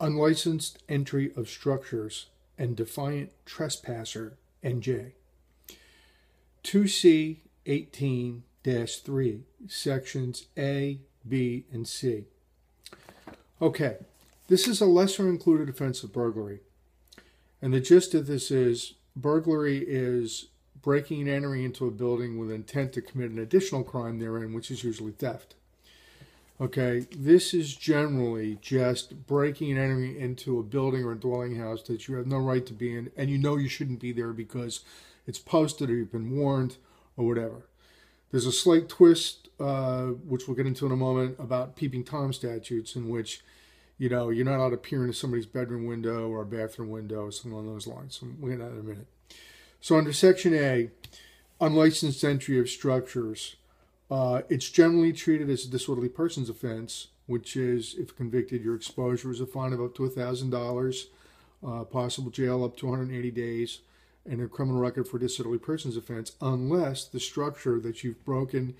Unlicensed entry of structures and Defiant Trespasser NJ. 2C 18-3, sections A, B, and C. Okay, this is a lesser included offense of burglary. And the gist of this is burglary is breaking and entering into a building with intent to commit an additional crime therein, which is usually theft. Okay, this is generally just breaking and entering into a building or a dwelling house that you have no right to be in, and you know you shouldn't be there because it's posted or you've been warned or whatever. There's a slight twist, which we'll get into in a moment, about peeping Tom statutes in which, you know, you're not allowed to peer into somebody's bedroom window or a bathroom window or something along those lines. So we'll get to that in a minute. So under Section A, unlicensed entry of structures, it's generally treated as a disorderly persons offense, which is, if convicted, your exposure is a fine of up to $1,000, possible jail up to 180 days, and a criminal record for disorderly persons offense, unless the structure that you've broken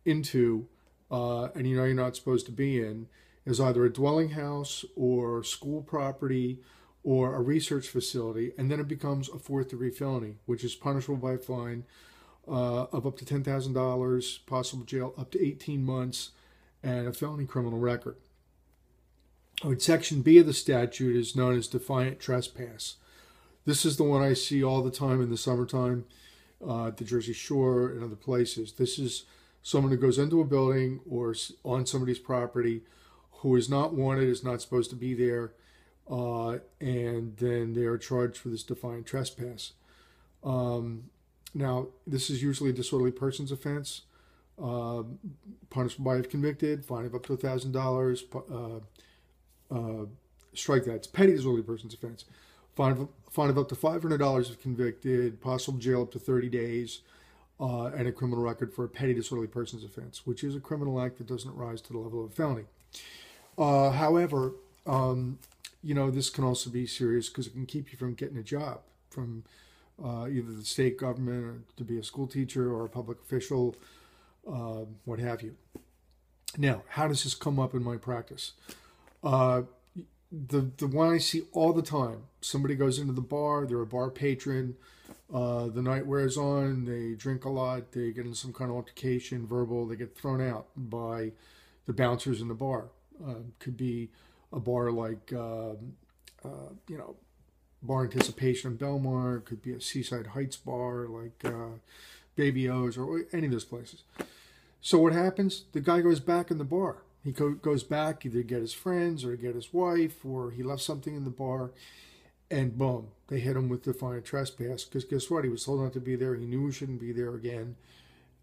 into and you know you're not supposed to be in is either a dwelling house or school property or a research facility, and then it becomes a fourth-degree felony, which is punishable by a fine of up to $10,000, possible jail up to 18 months, and a felony criminal record. Section B of the statute is known as Defiant Trespass. This is the one I see all the time in the summertime at the Jersey Shore and other places. This is someone who goes into a building or on somebody's property who is not wanted, is not supposed to be there, and then they are charged for this defiant trespass. Now, this is usually a disorderly persons offense, punishable by if convicted, fine of up to $1,000. Strike that. It's petty disorderly persons offense. Fine of up to $500 if convicted, possible jail up to 30 days, and a criminal record for a petty disorderly persons offense, which is a criminal act that doesn't rise to the level of a felony. However, you know, this can also be serious because it can keep you from getting a job from either the state government or to be a school teacher or a public official, what have you. Now, how does this come up in my practice? The one I see all the time, somebody goes into the bar, they're a bar patron, the night wears on, they drink a lot, they get in some kind of altercation, verbal, they get thrown out by the bouncers in the bar. Could be a bar like, you know, Bar Anticipation in Belmar, could be a Seaside Heights bar like Baby O's or any of those places. So what happens? The guy goes back in the bar. He goes back either to get his friends or to get his wife, or he left something in the bar, and boom, they hit him with defiant trespass. Because guess what? He was told not to be there. He knew he shouldn't be there again.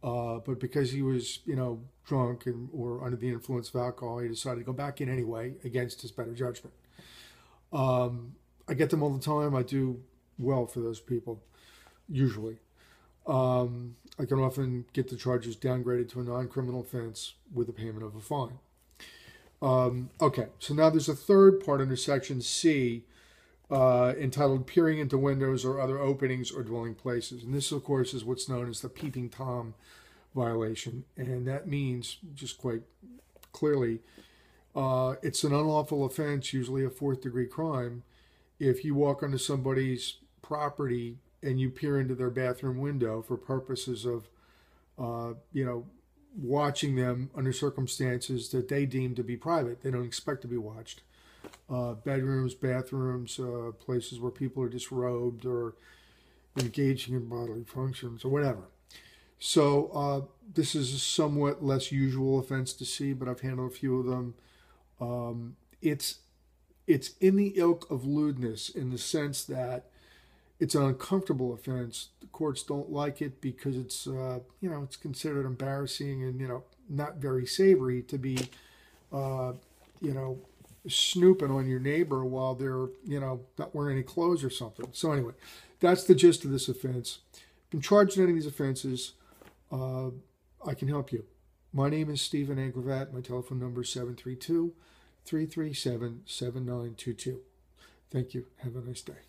But because he was, you know, drunk or under the influence of alcohol, he decided to go back in anyway against his better judgment. I get them all the time. I do well for those people, usually. I can often get the charges downgraded to a non-criminal offense with the payment of a fine. Okay, so now there's a third part under Section C entitled Peering into Windows or Other Openings or Dwelling Places. And this, of course, is what's known as the peeping Tom violation. And that means, just quite clearly, it's an unlawful offense, usually a fourth-degree crime, if you walk onto somebody's property and you peer into their bathroom window for purposes of, you know, watching them under circumstances that they deem to be private. They don't expect to be watched. Bedrooms, bathrooms, places where people are disrobed or engaging in bodily functions or whatever. So this is a somewhat less usual offense to see, but I've handled a few of them. It's in the ilk of lewdness in the sense that it's an uncomfortable offense. The courts don't like it because it's, you know, it's considered embarrassing and, you know, not very savory to be, you know, snooping on your neighbor while they're, you know, not wearing any clothes or something. So anyway, that's the gist of this offense. Been charged in any of these offenses, I can help you. My name is Stephen Agravatt. My telephone number is 732-337-7922. Thank you. Have a nice day.